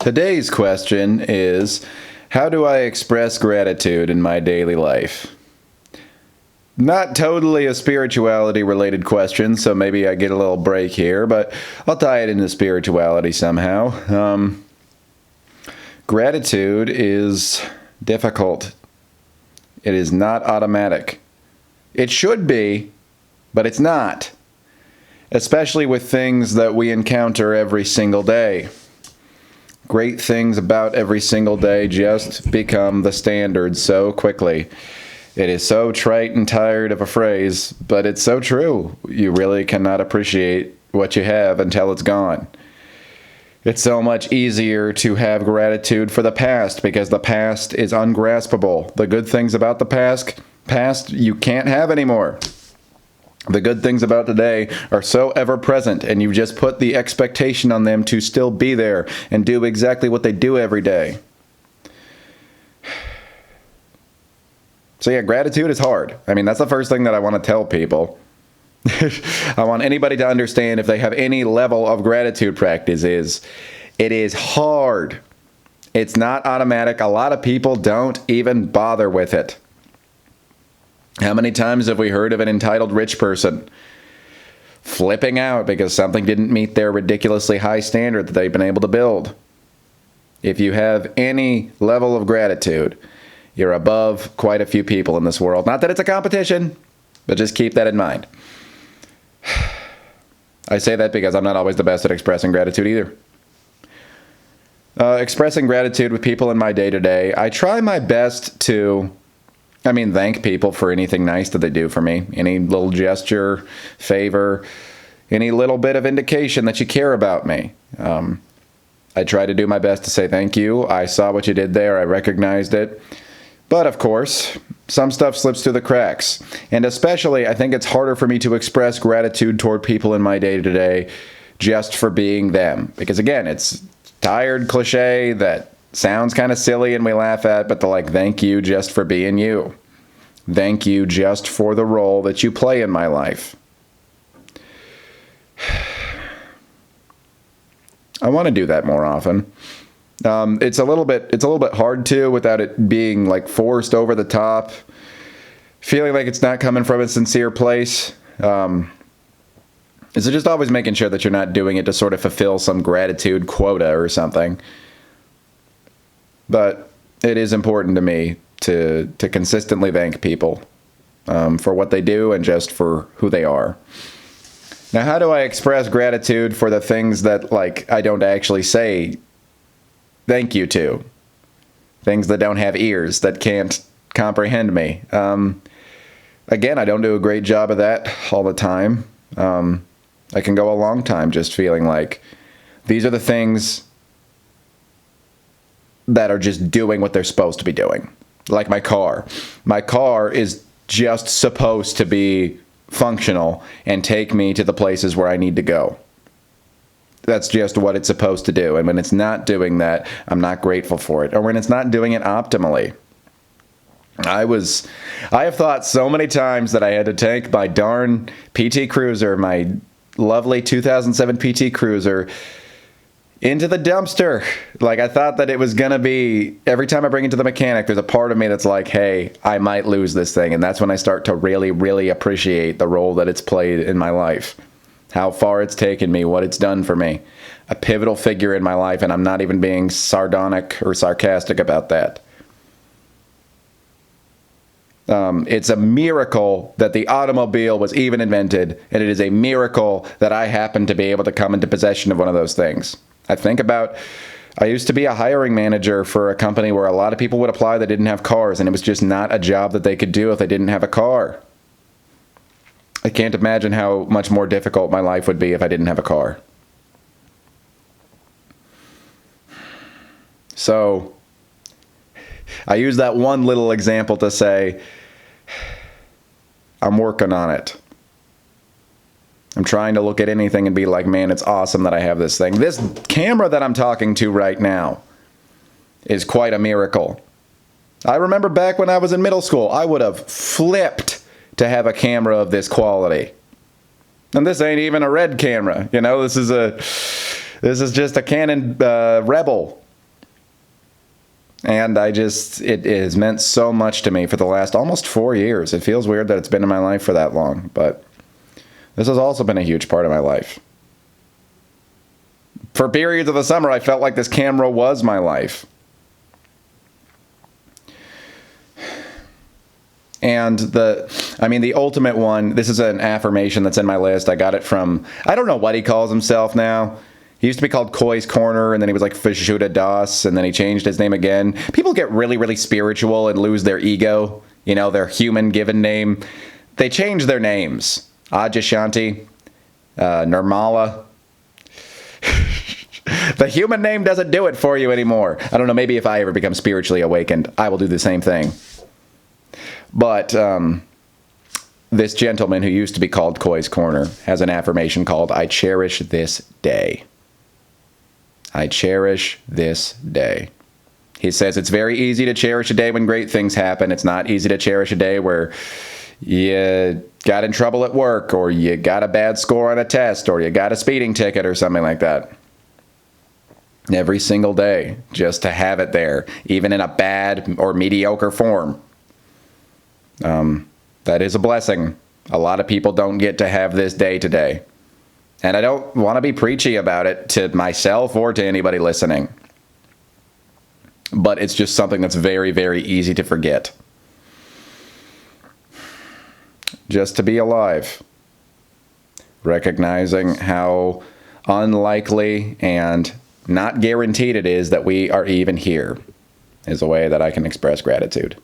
Today's question is, how do I express gratitude in my daily life? Not totally a spirituality related question, so maybe I get a little break here, but I'll tie it into spirituality somehow. Gratitude is difficult. It is not automatic. It should be, but it's not. Especially with things that we encounter every single day. Great things about every single day just become the standard so quickly. It is so trite and tired of a phrase, but it's so true. You really cannot appreciate what you have until it's gone. It's so much easier to have gratitude for the past because the past is ungraspable. The good things about the past you can't have anymore. The good things about today are so ever present, and you just put the expectation on them to still be there and do exactly what they do every day. So yeah, gratitude is hard. I mean, that's the first thing that I want to tell people. I want anybody to understand, if they have any level of gratitude practice, it is hard. It's not automatic. A lot of people don't even bother with it. How many times have we heard of an entitled rich person flipping out because something didn't meet their ridiculously high standard that they've been able to build? If you have any level of gratitude, you're above quite a few people in this world. Not that it's a competition, but just keep that in mind. I say that because I'm not always the best at expressing gratitude either. Expressing gratitude with people in my day-to-day, I try my best to thank people for anything nice that they do for me. Any little gesture, favor, any little bit of indication that you care about me. I try to do my best to say thank you. I saw what you did there. I recognized it. But of course, some stuff slips through the cracks. And especially, I think it's harder for me to express gratitude toward people in my day-to-day just for being them. Because again, it's tired cliche that sounds kind of silly and we laugh at, but thank you just for being you. Thank you just for the role that you play in my life. I want to do that more often. It's a little bit hard to, without it being forced over the top, feeling like it's not coming from a sincere place. Is it just always making sure that you're not doing it to sort of fulfill some gratitude quota or something? But it is important to me to consistently thank people for what they do and just for who they are. Now, how do I express gratitude for the things that I don't actually say thank you to? Things that don't have ears, that can't comprehend me. Again, I don't do a great job of that all the time. I can go a long time just feeling like these are the things that are just doing what they're supposed to be doing. Like my car. My car is just supposed to be functional and take me to the places where I need to go. That's just what it's supposed to do. And when it's not doing that, I'm not grateful for it. Or when it's not doing it optimally. I have thought so many times that I had to take my darn PT Cruiser, my lovely 2007 PT Cruiser, into the dumpster. I thought that it was going to be, every time I bring it to the mechanic, there's a part of me that's like, hey, I might lose this thing. And that's when I start to really, really appreciate the role that it's played in my life. How far it's taken me, what it's done for me. A pivotal figure in my life, and I'm not even being sardonic or sarcastic about that. It's a miracle that the automobile was even invented, and it is a miracle that I happen to be able to come into possession of one of those things. I used to be a hiring manager for a company where a lot of people would apply that didn't have cars, and it was just not a job that they could do if they didn't have a car. I can't imagine how much more difficult my life would be if I didn't have a car. So, I use that one little example to say, I'm working on it. I'm trying to look at anything and be like, man, it's awesome that I have this thing. This camera that I'm talking to right now is quite a miracle. I remember back when I was in middle school, I would have flipped to have a camera of this quality. And this ain't even a red camera. This is just a Canon Rebel. And it has meant so much to me for the last almost 4 years. It feels weird that it's been in my life for that long, but this has also been a huge part of my life. For periods of the summer, I felt like this camera was my life. And the ultimate one, this is an affirmation that's in my list. I got it from, I don't know what he calls himself now. He used to be called Koi's Corner, and then he was like Fashuda Das, and then he changed his name again. People get really, really spiritual and lose their ego, their human given name. They change their names. Adyashanti, Nirmala. The human name doesn't do it for you anymore. I don't know, maybe if I ever become spiritually awakened, I will do the same thing. But this gentleman who used to be called Koi's Corner has an affirmation called, I cherish this day. I cherish this day. He says it's very easy to cherish a day when great things happen. It's not easy to cherish a day where you got in trouble at work, or you got a bad score on a test, or you got a speeding ticket or something like that. Every single day, just to have it there, even in a bad or mediocre form. That is a blessing. A lot of people don't get to have this day today. And I don't want to be preachy about it to myself or to anybody listening. But it's just something that's very, very easy to forget. Just to be alive. Recognizing how unlikely and not guaranteed it is that we are even here is a way that I can express gratitude.